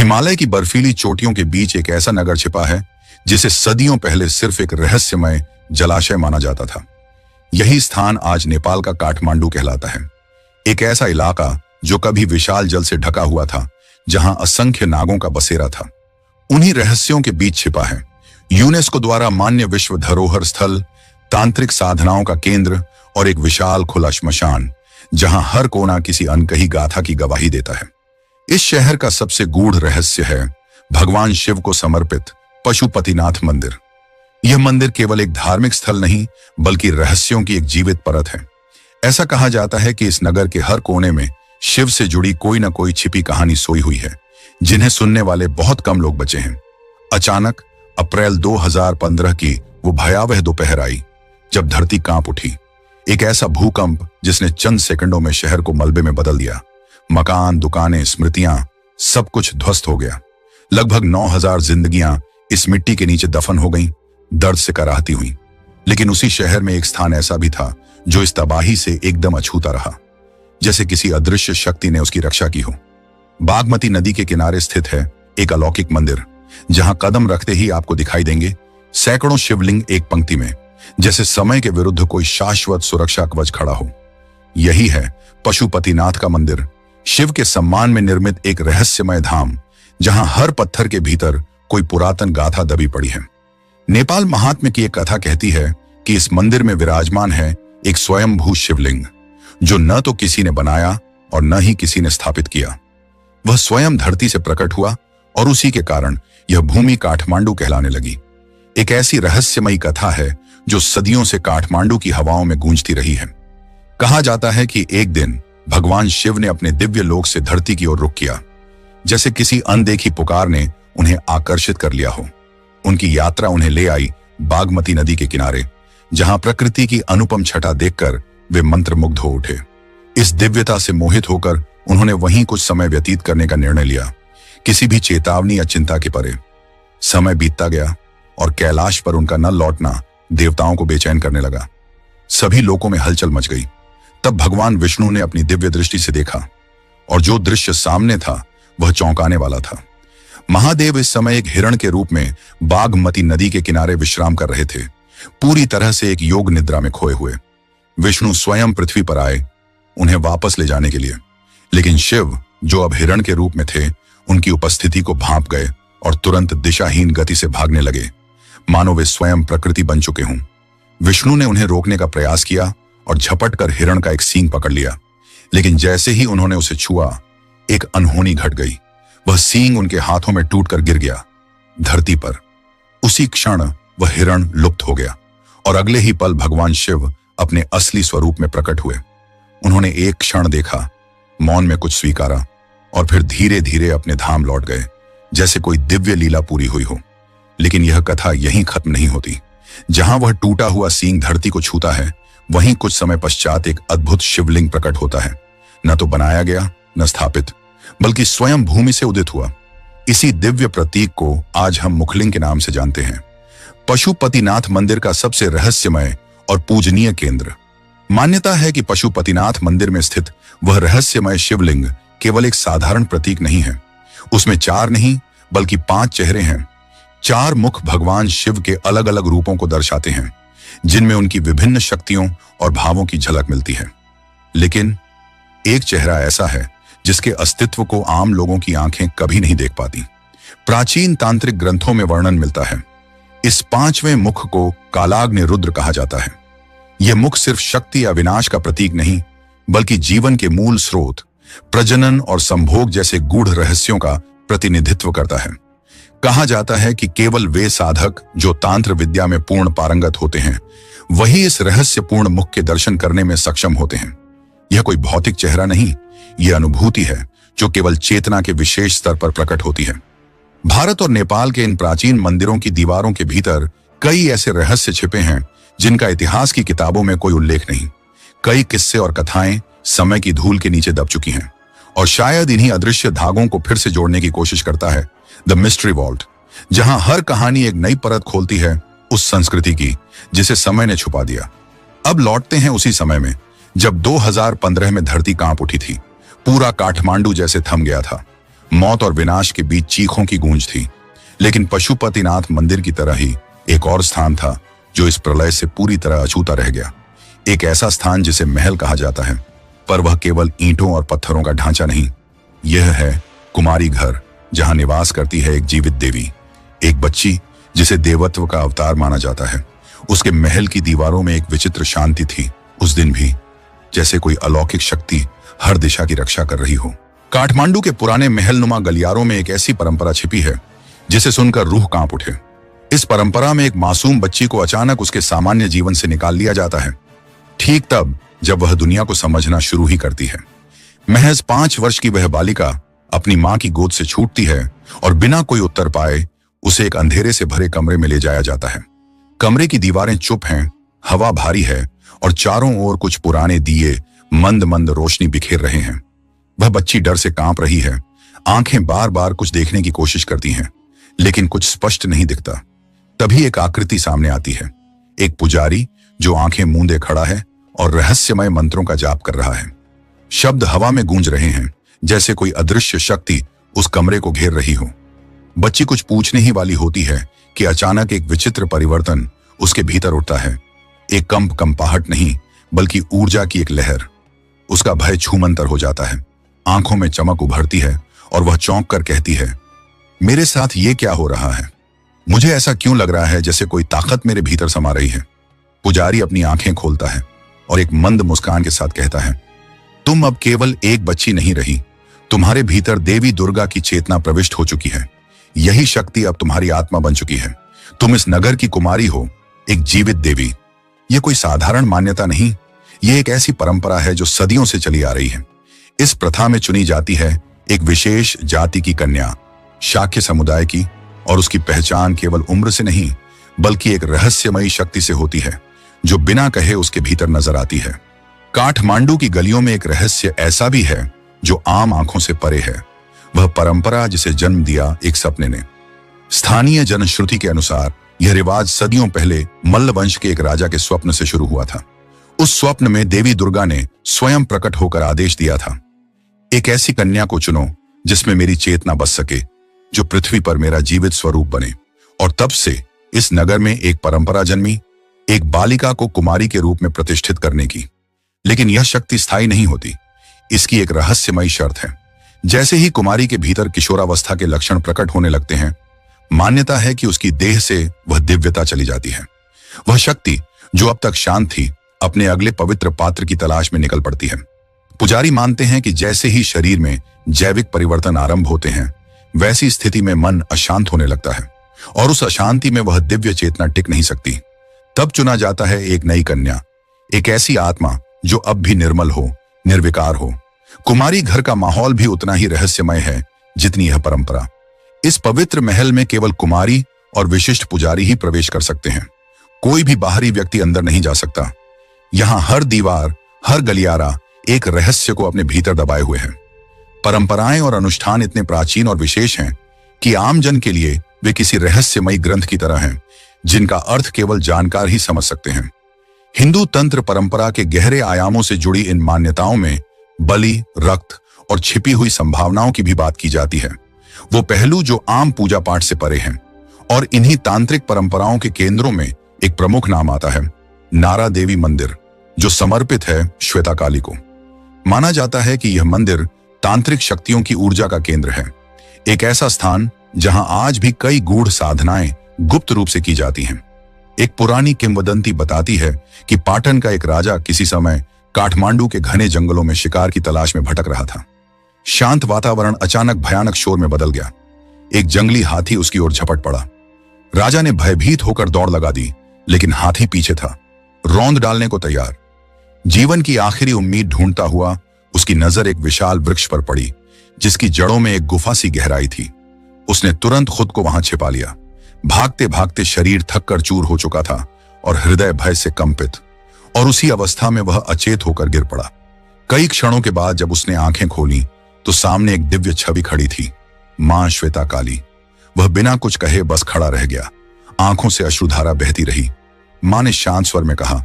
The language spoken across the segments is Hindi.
हिमालय की बर्फीली चोटियों के बीच एक ऐसा नगर छिपा है जिसे सदियों पहले सिर्फ एक रहस्यमय जलाशय माना जाता था। यही स्थान आज नेपाल का काठमांडू कहलाता है। एक ऐसा इलाका जो कभी विशाल जल से ढका हुआ था, जहां असंख्य नागों का बसेरा था। उन्हीं रहस्यों के बीच छिपा है यूनेस्को द्वारा मान्य विश्व धरोहर स्थल, तांत्रिक साधनाओं का केंद्र और एक विशाल खुला श्मशान, जहां हर कोना किसी अनकही गाथा की गवाही देता है। इस शहर का सबसे गूढ़ रहस्य है भगवान शिव को समर्पित पशुपतिनाथ मंदिर। यह मंदिर केवल एक धार्मिक स्थल नहीं, बल्कि रहस्यों की एक जीवित परत है। ऐसा कहा जाता है कि इस नगर के हर कोने में शिव से जुड़ी कोई न कोई छिपी कहानी सोई हुई है, जिन्हें सुनने वाले बहुत कम लोग बचे हैं। अचानक अप्रैल 2015 की वो भयावह दोपहर आई, जब धरती कांप उठी। एक ऐसा भूकंप जिसने चंद सेकंडों में शहर को मलबे में बदल दिया। मकान, दुकानें, स्मृतियां, सब कुछ ध्वस्त हो गया। लगभग 9000 जिंदगियां इस मिट्टी के नीचे दफन हो गईं, दर्द से कराहती हुई। लेकिन उसी शहर में एक स्थान ऐसा भी था जो इस तबाही से एकदम अछूता रहा, जैसे किसी अदृश्य शक्ति ने उसकी रक्षा की हो। बागमती नदी के किनारे स्थित है एक अलौकिक मंदिर, जहां कदम रखते ही आपको दिखाई देंगे सैकड़ों शिवलिंग एक पंक्ति में, जैसे समय के विरुद्ध कोई शाश्वत सुरक्षा कवच खड़ा हो। यही है पशुपतिनाथ का मंदिर, शिव के सम्मान में निर्मित एक रहस्यमय धाम, जहां हर पत्थर के भीतर कोई पुरातन गाथा दबी पड़ी है। नेपाल महात्म्य की एक कथा कहती है कि इस मंदिर में विराजमान है एक स्वयंभू शिवलिंग, जो न तो किसी ने बनाया और न ही किसी ने स्थापित किया। वह स्वयं धरती से प्रकट हुआ और उसी के कारण यह भूमि काठमांडू कहलाने लगी। एक ऐसी रहस्यमयी कथा है जो सदियों से काठमांडू की हवाओं में गूंजती रही है। कहा जाता है कि एक दिन भगवान शिव ने अपने दिव्य लोक से धरती की ओर रुख किया, जैसे किसी अनदेखी पुकार ने उन्हें आकर्षित कर लिया हो। उनकी यात्रा उन्हें ले आई बागमती नदी के किनारे, जहां प्रकृति की अनुपम छटा देखकर वे मंत्रमुग्ध हो उठे। इस दिव्यता से मोहित होकर उन्होंने वहीं कुछ समय व्यतीत करने का निर्णय लिया, किसी भी चेतावनी या चिंता के परे। समय बीतता गया और कैलाश पर उनका न लौटना देवताओं को बेचैन करने लगा। सभी लोकों में हलचल मच गई। तब भगवान विष्णु ने अपनी दिव्य दृष्टि से देखा, और जो दृश्य सामने था वह चौंकाने वाला था। महादेव इस समय एक हिरण के रूप में बागमती नदी के किनारे विश्राम कर रहे थे, पूरी तरह से एक योग निद्रा में खोए हुए। विष्णु स्वयं पृथ्वी पर आए उन्हें वापस ले जाने के लिए, लेकिन शिव, जो अब हिरण के रूप में थे, उनकी उपस्थिति को भांप गए और तुरंत दिशाहीन गति से भागने लगे, मानो वे स्वयं प्रकृति बन चुके हों। विष्णु ने उन्हें रोकने का प्रयास किया और झपट कर हिरण का एक सींग पकड़ लिया, लेकिन जैसे ही उन्होंने उसे छुआ, एक अनहोनी घट गई। वह सींग उनके हाथों में टूटकर गिर गया धरती पर। उसी क्षण वह हिरण लुप्त हो गया और अगले ही पल भगवान शिव अपने असली स्वरूप में प्रकट हुए। उन्होंने एक क्षण देखा, मौन में कुछ स्वीकारा और फिर धीरे धीरे अपने धाम लौट गए, जैसे कोई दिव्य लीला पूरी हुई हो। लेकिन यह कथा यहीं खत्म नहीं होती। जहां वह टूटा हुआ सींग धरती को छूता है, वहीं कुछ समय पश्चात एक अद्भुत शिवलिंग प्रकट होता है। न तो बनाया गया, न स्थापित, बल्कि स्वयं भूमि से उदित हुआ। इसी दिव्य प्रतीक को आज हम मुखलिंग के नाम से जानते हैं, पशुपतिनाथ मंदिर का सबसे रहस्यमय और पूजनीय केंद्र। मान्यता है कि पशुपतिनाथ मंदिर में स्थित वह रहस्यमय शिवलिंग केवल एक साधारण प्रतीक नहीं है। उसमें 4 नहीं बल्कि 5 चेहरे हैं। 4 मुख भगवान शिव के अलग अलग रूपों को दर्शाते हैं, जिनमें उनकी विभिन्न शक्तियों और भावों की झलक मिलती है। लेकिन एक चेहरा ऐसा है जिसके अस्तित्व को आम लोगों की आंखें कभी नहीं देख पाती। प्राचीन तांत्रिक ग्रंथों में वर्णन मिलता है। इस 5वें मुख को कालाग्नि रुद्र कहा जाता है। यह मुख सिर्फ शक्ति या विनाश का प्रतीक नहीं, बल्कि जीवन के मूल स्रोत, प्रजनन और संभोग जैसे गूढ़ रहस्यों का प्रतिनिधित्व करता है। कहा जाता है कि केवल वे साधक जो तांत्र विद्या में पूर्ण पारंगत होते हैं, वही इस रहस्यपूर्ण मुख के दर्शन करने में सक्षम होते हैं। यह कोई भौतिक चेहरा नहीं, यह अनुभूति है जो केवल चेतना के विशेष स्तर पर प्रकट होती है। भारत और नेपाल के इन प्राचीन मंदिरों की दीवारों के भीतर कई ऐसे रहस्य छिपे हैं जिनका इतिहास की किताबों में कोई उल्लेख नहीं। कई किस्से और कथाएं समय की धूल के नीचे दब चुकी हैं, और शायद इन्हीं अदृश्य धागों को फिर से जोड़ने की कोशिश करता है द मिस्ट्री वॉल्ट, जहां हर कहानी एक नई परत खोलती है उस संस्कृति की जिसे समय ने छुपा दिया। अब लौटते हैं उसी समय में जब 2015 में धरती कांप उठी थी। पूरा काठमांडू जैसे थम गया था। मौत और विनाश के बीच चीखों की गूंज थी। लेकिन पशुपतिनाथ मंदिर की तरह ही एक और स्थान था जो इस प्रलय से पूरी तरह अछूता रह गया। एक ऐसा स्थान जिसे महल कहा जाता है, पर वह केवल ईंटों और पत्थरों का ढांचा नहीं। यह है कुमारी घर, जहां निवास करती है एक जीवित देवी, एक बच्ची जिसे देवत्व का अवतार माना जाता है। उसके महल की दीवारों में एक विचित्र शांति थी, उस दिन भी, जैसे कोई अलौकिक शक्ति हर दिशा की रक्षा कर रही हो। काठमांडू के पुराने महलनुमा गलियारों में एक ऐसी परंपरा छिपी है जिसे सुनकर रूह कांप उठे। इस परंपरा में एक मासूम बच्ची को अचानक उसके सामान्य जीवन से निकाल लिया जाता है, ठीक तब जब वह दुनिया को समझना शुरू ही करती है। महज 5 वर्ष की वह बालिका अपनी मां की गोद से छूटती है और बिना कोई उत्तर पाए उसे एक अंधेरे से भरे कमरे में ले जाया जाता है। कमरे की दीवारें चुप हैं, हवा भारी है और चारों ओर कुछ पुराने दिए मंद मंद रोशनी बिखेर रहे हैं। वह बच्ची डर से कांप रही है, आंखें बार बार कुछ देखने की कोशिश करती हैं, लेकिन कुछ स्पष्ट नहीं दिखता। तभी एक आकृति सामने आती है, एक पुजारी जो आंखें मूंदे खड़ा है और रहस्यमय मंत्रों का जाप कर रहा है। शब्द हवा में गूंज रहे हैं, जैसे कोई अदृश्य शक्ति उस कमरे को घेर रही हो। बच्ची कुछ पूछने ही वाली होती है कि अचानक एक विचित्र परिवर्तन उसके भीतर उठता है। एक कंपाहट नहीं, बल्कि ऊर्जा की एक लहर। उसका भय छूमंतर हो जाता है, आंखों में चमक उभरती है और वह चौंक कर कहती है, मेरे साथ ये क्या हो रहा है? मुझे ऐसा क्यों लग रहा है जैसे कोई ताकत मेरे भीतर समा रही है? पुजारी अपनी आंखें खोलता है और एक मंद मुस्कान के साथ कहता है, तुम अब केवल एक बच्ची नहीं रही, तुम्हारे भीतर देवी दुर्गा की चेतना प्रविष्ट हो चुकी है। यही शक्ति अब तुम्हारी आत्मा बन चुकी है। तुम इस नगर की कुमारी हो, एक जीवित देवी। यह कोई साधारण मान्यता नहीं, यह एक ऐसी परंपरा है जो सदियों से चली आ रही है। इस प्रथा में चुनी जाती है एक विशेष जाति की कन्या, शाक्य समुदाय की, और उसकी पहचान केवल उम्र से नहीं, बल्कि एक रहस्यमयी शक्ति से होती है जो बिना कहे उसके भीतर नजर आती है। काठमांडू की गलियों में एक रहस्य ऐसा भी है जो आम आंखों से परे है। वह परंपरा जिसे जन्म दिया एक सपने ने। स्थानीय जनश्रुति के अनुसार यह रिवाज सदियों पहले मल्ल वंश के एक राजा के स्वप्न से शुरू हुआ था। उस स्वप्न में देवी दुर्गा ने स्वयं प्रकट होकर आदेश दिया था, एक ऐसी कन्या को चुनो जिसमें मेरी चेतना बस सके, जो पृथ्वी पर मेरा जीवित स्वरूप बने। और तब से इस नगर में एक परंपरा जन्मी, एक बालिका को कुमारी के रूप में प्रतिष्ठित करने की। लेकिन यह शक्ति स्थायी नहीं होती, इसकी एक रहस्यमयी शर्त है। जैसे ही कुमारी के भीतर किशोरावस्था के लक्षण प्रकट होने लगते हैं, मान्यता है कि उसकी देह से वह दिव्यता चली जाती है। वह शक्ति जो अब तक शांत थी, अपने अगले पवित्र पात्र की तलाश में निकल पड़ती है। पुजारी मानते हैं कि जैसे ही शरीर में जैविक परिवर्तन आरंभ होते हैं, वैसी स्थिति में मन अशांत होने लगता है और उस अशांति में वह दिव्य चेतना टिक नहीं सकती। तब चुना जाता है एक नई कन्या, एक ऐसी आत्मा जो अब भी निर्मल हो, निर्विकार हो। कुमारी घर का माहौल भी उतना ही रहस्यमय है जितनी यह परंपरा। इस पवित्र महल में केवल कुमारी और विशिष्ट पुजारी ही प्रवेश कर सकते हैं। कोई भी बाहरी व्यक्ति अंदर नहीं जा सकता। यहाँ हर दीवार, हर गलियारा एक रहस्य को अपने भीतर दबाए हुए है। परंपराएं और अनुष्ठान इतने प्राचीन और विशेष हैं कि आम जन के लिए वे किसी रहस्यमयी ग्रंथ की तरह हैं, जिनका अर्थ केवल जानकार ही समझ सकते हैं। हिंदू तंत्र परंपरा के गहरे आयामों से जुड़ी इन मान्यताओं में बलि, रक्त और छिपी हुई संभावनाओं की भी बात की जाती है, वो पहलू जो आम पूजा पाठ से परे हैं। और इन्हीं तांत्रिक परंपराओं के केंद्रों में एक प्रमुख नाम आता है, नारा देवी मंदिर, जो समर्पित है श्वेता काली को। माना जाता है कि यह मंदिर तांत्रिक शक्तियों की ऊर्जा का केंद्र है, एक ऐसा स्थान जहां आज भी कई गूढ़ साधनाएं गुप्त रूप से की जाती हैं। एक पुरानी किंवदंती बताती है कि पाटन का एक राजा किसी समय काठमांडू के घने जंगलों में शिकार की तलाश में भटक रहा था। शांत वातावरण अचानक भयानक शोर में बदल गया। एक जंगली हाथी उसकी ओर झपट पड़ा। राजा ने भयभीत होकर दौड़ लगा दी, लेकिन हाथी पीछे था, रौंद डालने को तैयार। जीवन की आखिरी उम्मीद ढूंढता हुआ उसकी नजर एक विशाल वृक्ष पर पड़ी, जिसकी जड़ों में एक गुफा सी गहराई थी। उसने तुरंत खुद को वहां छिपा लिया। भागते भागते शरीर थक कर चूर हो चुका था और हृदय भय से कंपित, और उसी अवस्था में वह अचेत होकर गिर पड़ा। कई क्षणों के बाद जब उसने आंखें खोली तो सामने एक दिव्य छवि खड़ी थी, मां श्वेता काली। वह बिना कुछ कहे बस खड़ा रह गया, आंखों से अश्रुधारा बहती रही। मां ने शांत स्वर में कहा,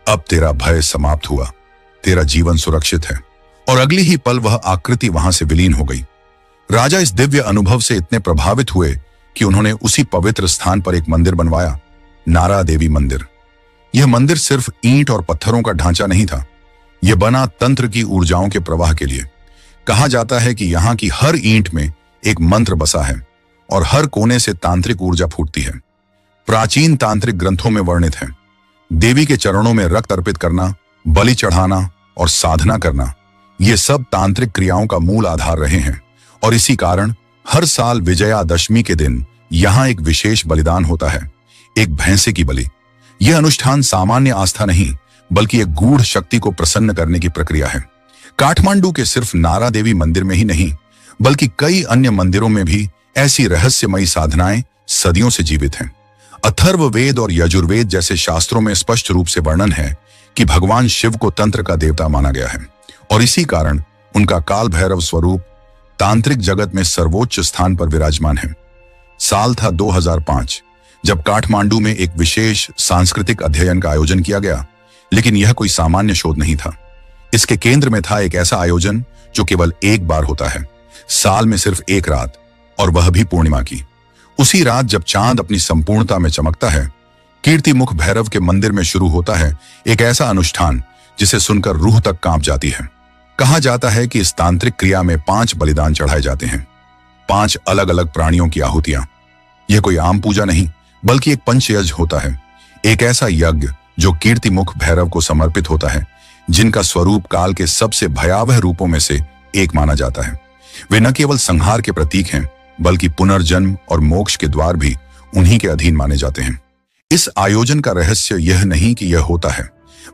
अब तेरा भय समाप्त हुआ, तेरा जीवन सुरक्षित है। और अगली ही पल वह आकृति वहां से विलीन हो गई। राजा इस दिव्य अनुभव से इतने प्रभावित हुए कि उन्होंने उसी पवित्र स्थान पर एक मंदिर बनवाया, नारा देवी मंदिर। यह मंदिर सिर्फ ईंट और पत्थरों का ढांचा नहीं था, यह बना तंत्र की ऊर्जाओं के प्रवाह के लिए। कहा जाता है कि यहाँ की हर ईंट में एक मंत्र बसा है और हर कोने से तांत्रिक ऊर्जा फूटती है। प्राचीन तांत्रिक ग्रंथों में वर्णित है, देवी के चरणों में रक्त अर्पित करना, बलि चढ़ाना और साधना करना, ये सब तांत्रिक क्रियाओं का मूल आधार रहे हैं। और इसी कारण हर साल विजयादशमी के दिन यहाँ एक विशेष बलिदान होता है, एक भैंसे की बलि। यह अनुष्ठान सामान्य आस्था नहीं, बल्कि एक गूढ़ शक्ति को प्रसन्न करने की प्रक्रिया है। काठमांडू के सिर्फ नारा देवी मंदिर में ही नहीं, बल्कि कई अन्य मंदिरों में भी ऐसी रहस्यमयी साधनाएं सदियों से जीवित हैं। अथर्ववेद और यजुर्वेद जैसे शास्त्रों में स्पष्ट रूप से वर्णन है कि भगवान शिव को तंत्र का देवता माना गया है और इसी कारण उनका काल भैरव स्वरूप तांत्रिक जगत में सर्वोच्च स्थान पर विराजमान है। साल था 2005 जब काठमांडू में एक विशेष सांस्कृतिक अध्ययन का आयोजन किया गया, लेकिन यह कोई सामान्य शोध नहीं था। इसके केंद्र में था एक ऐसा आयोजन जो केवल एक बार होता है, साल में सिर्फ एक रात, और वह भी पूर्णिमा की। उसी रात जब चांद अपनी संपूर्णता में चमकता है, कीर्तिमुख भैरव के मंदिर में शुरू होता है एक ऐसा अनुष्ठान जिसे सुनकर रूह तक कांप जाती है। कहा जाता है कि इस तांत्रिक क्रिया में 5 बलिदान चढ़ाए जाते हैं, 5 अलग अलग प्राणियों की आहुतियां। यह कोई आम पूजा नहीं, बल्कि एक पंचयज्ञ होता है, एक ऐसा यज्ञ जो कीर्तिमुख भैरव को समर्पित होता है, जिनका स्वरूप काल के सबसे भयावह रूपों में से एक माना जाता है। वे न केवल संहार के प्रतीक हैं, बल्कि पुनर्जन्म और मोक्ष के द्वार भी उन्हीं के अधीन माने जाते हैं। इस आयोजन का रहस्य यह नहीं कि यह होता है,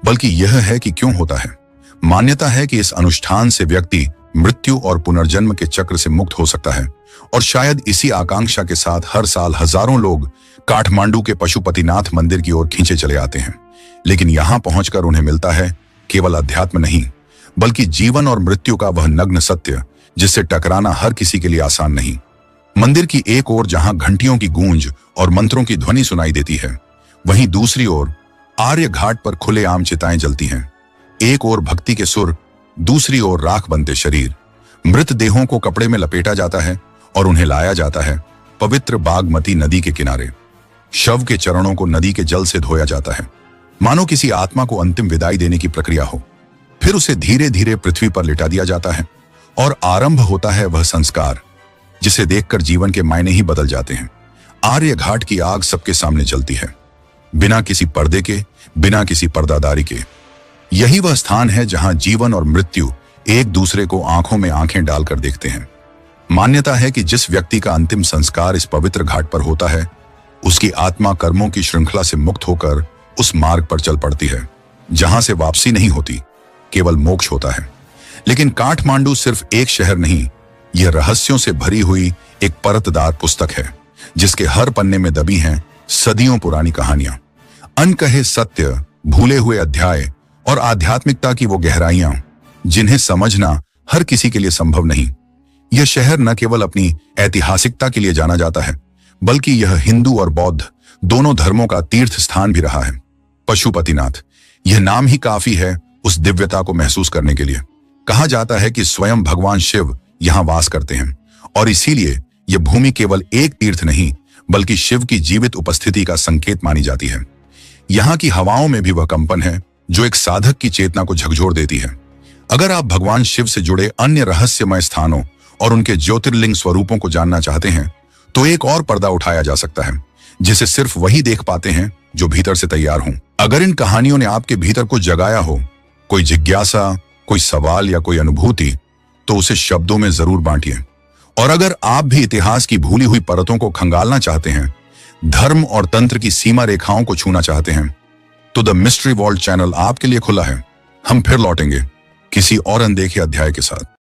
बल्कि यह है कि क्यों होता है। मान्यता है कि इस अनुष्ठान से व्यक्ति मृत्यु और पुनर्जन्म के चक्र से मुक्त हो सकता है, और शायद इसी आकांक्षा के साथ हर साल हजारों लोग काठमांडू के पशुपतिनाथ मंदिर की ओर खींचे चले आते हैं। लेकिन यहां पहुंचकर उन्हें मिलता है केवल अध्यात्म नहीं, बल्कि जीवन और मृत्यु का वह नग्न सत्य जिससे टकराना हर किसी के लिए आसान नहीं। मंदिर की एक ओर जहां घंटियों की गूंज और मंत्रों की ध्वनि सुनाई देती है, वहीं दूसरी ओर आर्य घाट पर खुलेआम चिताएं जलती हैं। एक ओर भक्ति के सुर, दूसरी ओर राख बनते शरीर। मृत देहों को कपड़े में लपेटा जाता है और उन्हें लाया जाता है पवित्र बागमती नदी के किनारे। शव के चरणों को नदी के जल से धोया जाता है, मानो किसी आत्मा को अंतिम विदाई देने की प्रक्रिया हो। फिर उसे धीरे धीरे पृथ्वी पर लिटा दिया जाता है और आरंभ होता है वह संस्कार जिसे देखकर जीवन के मायने ही बदल जाते हैं। आर्य घाट की आग सबके सामने जलती है, बिना किसी पर्दे के, बिना किसी पर्दादारी के। यही वह स्थान है जहां जीवन और मृत्यु एक दूसरे को आंखों में आंखें डालकर देखते हैं। मान्यता है कि जिस व्यक्ति का अंतिम संस्कार इस पवित्र घाट पर होता है, उसकी आत्मा कर्मों की श्रृंखला से मुक्त होकर उस मार्ग पर चल पड़ती है जहां से वापसी नहीं होती, केवल मोक्ष होता है। लेकिन काठमांडू सिर्फ एक शहर नहीं, यह रहस्यों से भरी हुई एक परतदार पुस्तक है, जिसके हर पन्ने में दबी हैं सदियों पुरानी कहानियां, अनकहे सत्य, भूले हुए अध्याय और आध्यात्मिकता की वो गहराइयां जिन्हें समझना हर किसी के लिए संभव नहीं। यह शहर न केवल अपनी ऐतिहासिकता के लिए जाना जाता है, बल्कि यह हिंदू और बौद्ध दोनों धर्मों का तीर्थ स्थान भी रहा है। पशुपतिनाथ, यह नाम ही काफी है उस दिव्यता को महसूस करने के लिए। कहा जाता है कि स्वयं भगवान शिव यहाँ वास करते हैं और इसीलिए यह भूमि केवल एक तीर्थ नहीं, बल्कि शिव की जीवित उपस्थिति का संकेत मानी जाती है। यहाँ की हवाओं में भी वह कंपन है जो एक साधक की चेतना को झकझोर देती है। अगर आप भगवान शिव से जुड़े अन्य रहस्यमय स्थानों और उनके ज्योतिर्लिंग स्वरूपों को जानना चाहते हैं, तो एक और पर्दा उठाया जा सकता है जिसे सिर्फ वही देख पाते हैं जो भीतर से तैयार हों। अगर इन कहानियों ने आपके भीतर को जगाया हो, कोई जिज्ञासा, कोई सवाल या कोई अनुभूति, तो उसे शब्दों में जरूर बांटिए। और अगर आप भी इतिहास की भूली हुई परतों को खंगालना चाहते हैं, धर्म और तंत्र की सीमा रेखाओं को छूना चाहते हैं, तो द मिस्ट्री वॉल्ट चैनल आपके लिए खुला है। हम फिर लौटेंगे किसी और अनदेखे अध्याय के साथ।